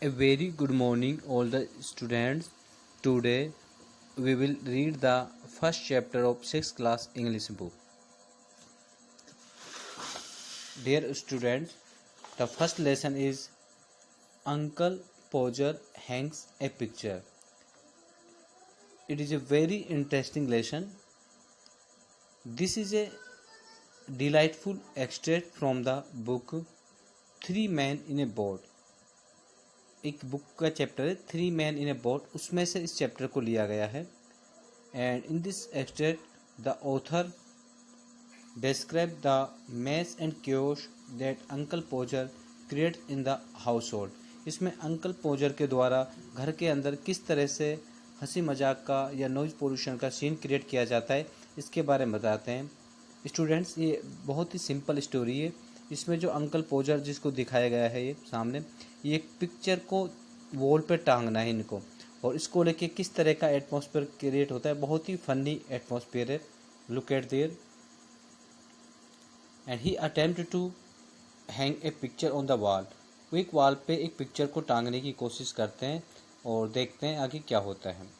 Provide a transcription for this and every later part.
A very good morning, all the students. Today we will read the first chapter of 6th class English book. Dear students, the first lesson is Uncle Podger hangs a picture. It is a very interesting lesson. This is a delightful extract from the book Three Men in a Boat. एक book का chapter है three man in a boat, उसमें से इस chapter को लिया गया है. And in this extract the author describe the mess and chaos that uncle Podger create in the household. इसमें अंकल पोजर के द्वारा घर के अंदर किस तरह से हंसी मजाक का या नॉइज पोल्यूशन का सीन क्रिएट किया जाता है, इसके बारे में बताते हैं. स्टूडेंट्स, ये बहुत ही सिंपल स्टोरी है. इसमें जो अंकल पोजर जिसको दिखाया गया है ये सामने, ये एक पिक्चर को वॉल पे टांगना है इनको, और इसको लेके किस तरह का एटमॉस्फेयर क्रिएट होता है. बहुत ही फनी एटमॉस्फेयर है. Look at there. And he attempt to hang a picture on the wall. वो एक वॉल पे एक पिक्चर को टांगने की कोशिश करते हैं और देखते हैं आगे क्या होता है.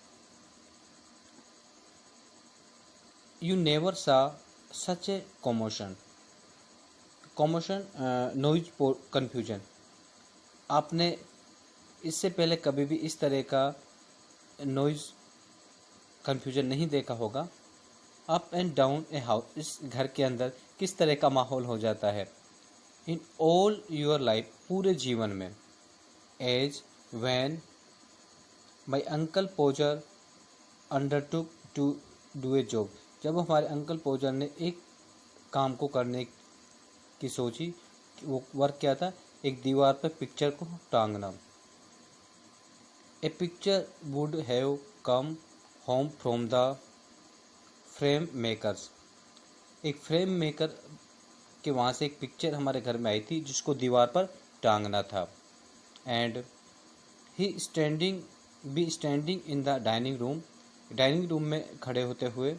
यू नेवर सा सच ए कॉमोशन. Noise confusion. आपने इससे पहले कभी भी इस तरह का नॉइज कन्फ्यूजन नहीं देखा होगा. Up and down a house. इस घर के अंदर किस तरह का माहौल हो जाता है. इन ऑल योर लाइफ, पूरे जीवन में. As when my uncle Podger undertook to do a job. जब हमारे अंकल पोजर ने एक काम को करने की सोची, वो वर्क क्या था, एक दीवार पर पिक्चर को टांगना. A picture would have come home from the frame makers. एक फ्रेम मेकर के वहाँ से एक पिक्चर हमारे घर में आई थी जिसको दीवार पर टांगना था. And he standing in the dining room. Dining room में खड़े होते हुए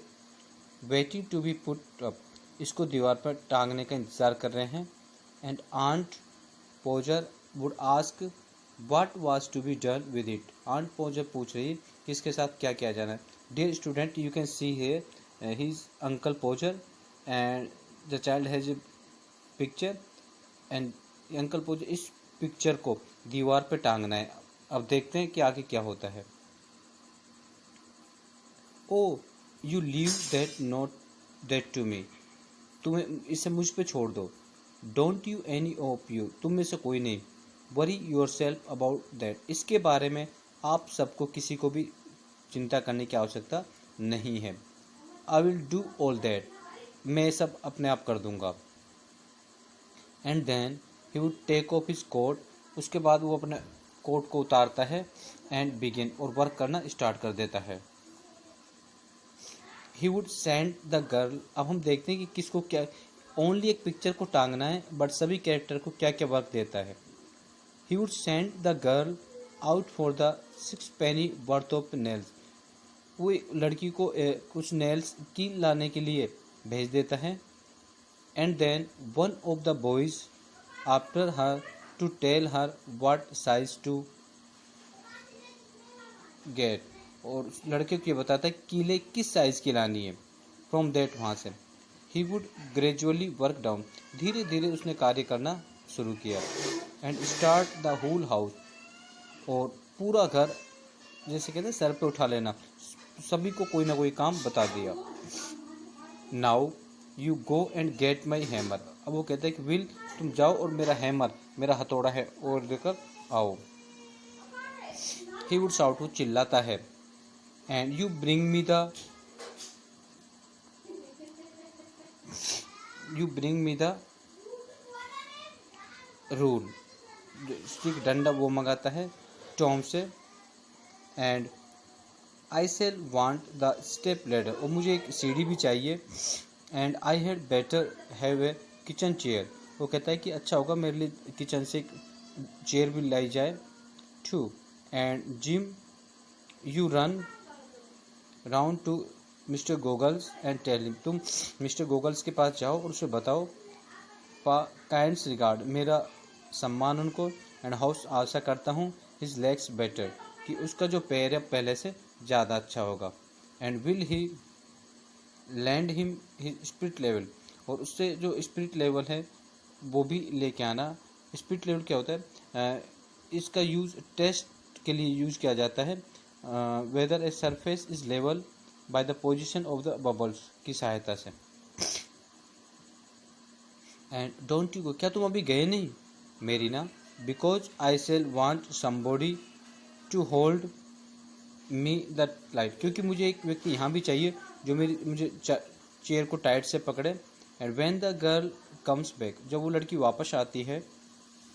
waiting to be put up. इसको दीवार पर टांगने का इंतज़ार कर रहे हैं. And aunt Podger would ask what was to be done with it. Aunt Podger पूछ रही है कि इसके साथ क्या किया जाना है. Dear student, you can see here his uncle Podger and the child has a picture. And uncle Podger इस पिक्चर को दीवार पर टांगना है. अब देखते हैं कि आगे क्या होता है. Oh you leave that to me. तुम्हें इसे मुझ पे छोड़ दो. Don't you any of you. तुम में से कोई नहीं. Worry yourself about that. इसके बारे में आप सबको किसी को भी चिंता करने की आवश्यकता नहीं है. I will do all that. मैं सब अपने आप कर दूंगा. And then he would take off his coat. उसके बाद वो अपने कोट को उतारता है एंड बिगिन, और वर्क करना स्टार्ट कर देता है. He would send the girl. अब हम देखते हैं कि किसको क्या, ओनली एक पिक्चर को टांगना है बट सभी कैरेक्टर को क्या क्या वर्क देता है. He would send the girl out for the 6 penny worth of nails. वो लड़की को कुछ नेल्स की लाने के लिए भेज देता है. And then one of the boys after her to tell her what size to get. और लड़के को ये बताता है कीले किस साइज़ की लानी है. फ्रॉम दैट, वहाँ से he would gradually work down. धीरे धीरे उसने कार्य करना शुरू किया. And start the whole house. और पूरा घर जैसे कहते हैं सर पे उठा लेना, सभी को कोई ना कोई काम बता दिया. Now you go and get my hammer. अब वो कहता है कि विल, तुम जाओ और मेरा हैमर, मेरा हथौड़ा है, और लेकर आओ. He would shout. वो चिल्लाता है. And you bring me the rule. Stick, डंडा, वो मंगाता है टॉम से. And I shall want the step ladder. और मुझे एक सीढ़ी भी चाहिए. And I had better have a kitchen chair. वो कहता है कि अच्छा होगा मेरे लिए किचन से एक चेयर भी लाई जाए. Too. And Jim you run round to mister Goggles and tell him. तुम मिस्टर गोगल्स के पास जाओ और उसे बताओ काइंड्स रिगार्ड, मेरा सम्मान उनको. एंड हाउस आशा करता हूँ हिज लेग्स बेटर, कि उसका जो पैर है पहले से ज़्यादा अच्छा होगा। And will he land him his spirit level, और उससे जो स्पिरिट लेवल है वो भी लेके आना। स्पिरिट लेवल क्या होता है? इसका यूज़ टेस्ट के लिए यूज़ किया जाता है, whether a surface is level by the position of the bubbles की सहायता से। एंड डोंट यू गो, क्या तुम अभी गए नहीं मेरीना? Because I shall want somebody to hold me the light, क्योंकि मुझे एक व्यक्ति यहाँ भी चाहिए जो मुझे चेयर को टाइट से पकड़े। And when the girl comes back, जब वो लड़की वापस आती है,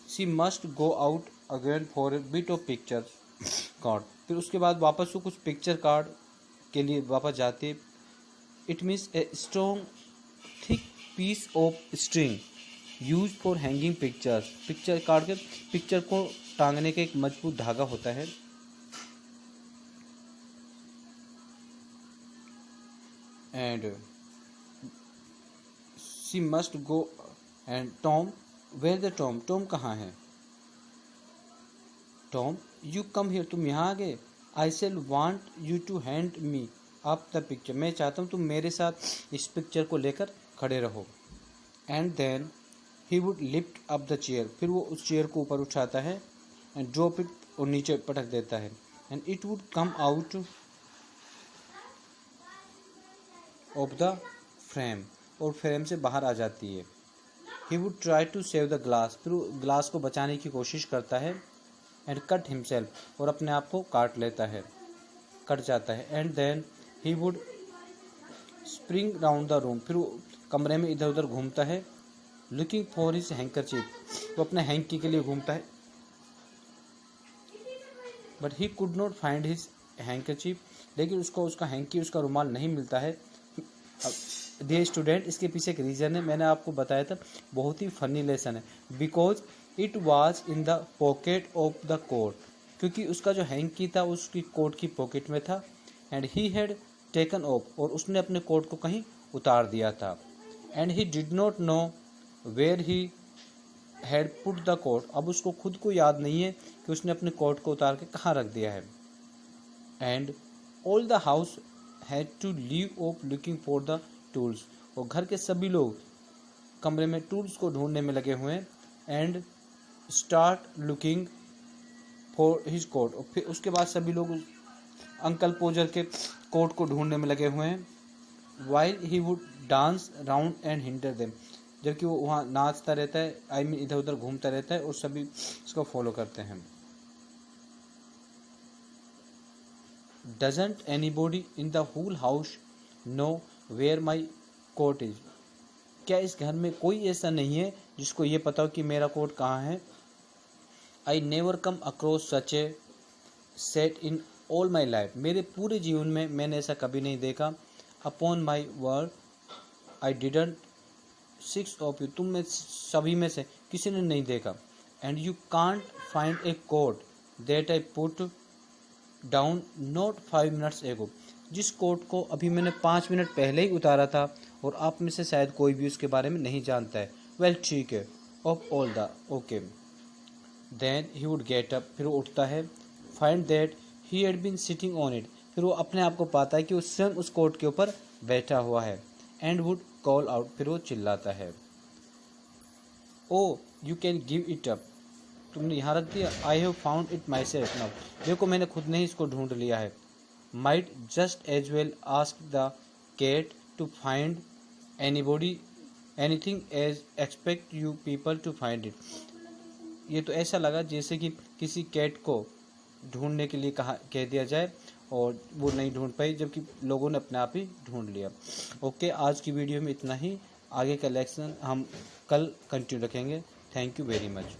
she must go out again for a bit of picture card, फिर उसके बाद वापस वो कुछ पिक्चर कार्ड के लिए वापस जाती है। It means a strong thick piece of string use for hanging pictures, picture card के पिक्चर को टांगने का एक मजबूत धागा होता है। And she must go and Tom, where the Tom, Tom कहाँ है? टॉम यू कम हियर, तुम यहाँ आ गए। I shall want you to hand me up the picture, मैं चाहता हूँ तुम मेरे साथ इस पिक्चर को लेकर खड़े रहो। And then he would lift up the chair, फिर वो उस चेयर को ऊपर उठाता है एंड ड्रॉप इट, और नीचे पटक देता है। And it would come out of the frame, और फ्रेम से बाहर आ जाती है। He would try to save the glass, फिर वो ग्लास को बचाने की कोशिश करता है। एंड कट हिमसेल्फ, और अपने आप को काट लेता है, कट जाता है। And then he would spring round the room, फिर वो कमरे में इधर उधर घूमता है। लुकिंग फॉर हिज हैंकरचीफ, वो अपने हैंकी के लिए घूमता है, but he could not find his handkerchief, लेकिन उसको उसका हैंकी, उसका रुमाल नहीं मिलता है। डियर स्टूडेंट, इसके पीछे एक रीज़न है, मैंने आपको बताया था, बहुत ही फनी लेसन है। Because it was in the pocket of the coat, क्योंकि उसका जो हैंकी था उसकी कोट की पॉकेट में था। And he had taken off, और उसने अपने कोट को कहीं उतार दिया था। And he did not know where he had put the coat, अब उसको खुद को याद नहीं है कि उसने अपने कोट को उतार के कहाँ रख दिया है। And all the house had to leave off looking for the tools, और घर के सभी लोग कमरे में टूल्स को ढूंढने में लगे हुए हैं। And start looking for his coat, और फिर उसके बाद सभी लोग अंकल पोजर के कोट को ढूंढने में लगे हुए हैं। While he would dance round and hinder them, जबकि वो वहाँ नाचता रहता है, आई मीन इधर उधर घूमता रहता है, और सभी इसको फॉलो करते हैं। Doesn't anybody in the whole house know where my coat is, क्या इस घर में कोई ऐसा नहीं है जिसको ये पता हो कि मेरा कोट कहाँ है? I never come across such A set in all my life, मेरे पूरे जीवन में मैंने ऐसा कभी नहीं देखा। Upon my word I didn't six of you, तुम में सभी में से किसी ने नहीं देखा। And you can't find A coat that I put down not 5 minutes एगो, जिस कोट को अभी मैंने 5 मिनट पहले ही उतारा था, और आप में से शायद कोई भी उसके बारे में नहीं जानता है। वेल ठीक है, of all the okay. Then he would get up, फिर वो उठता है। Find that he had been sitting on it, फिर वो अपने आप को पाता है कि वो स्वयं उस कोट के ऊपर बैठा हुआ है। एंड वुड कॉल आउट, फिर वो चिल्लाता है, oh you can give it up, तुमने यहाँ रख दिया। I have found it myself now, देखो मैंने खुद ने ही इसको ढूंढ लिया है। Might just as well ask the cat to find anybody anything as expect you people to find it, ये तो ऐसा लगा जैसे कि किसी कैट को ढूंढने के लिए कह दिया जाए और वो नहीं ढूंढ पाई, जबकि लोगों ने अपने आप ही ढूंढ लिया। ओके, आज की वीडियो में इतना ही, आगे का लेक्शन हम कल कंटिन्यू रखेंगे। Thank you very much.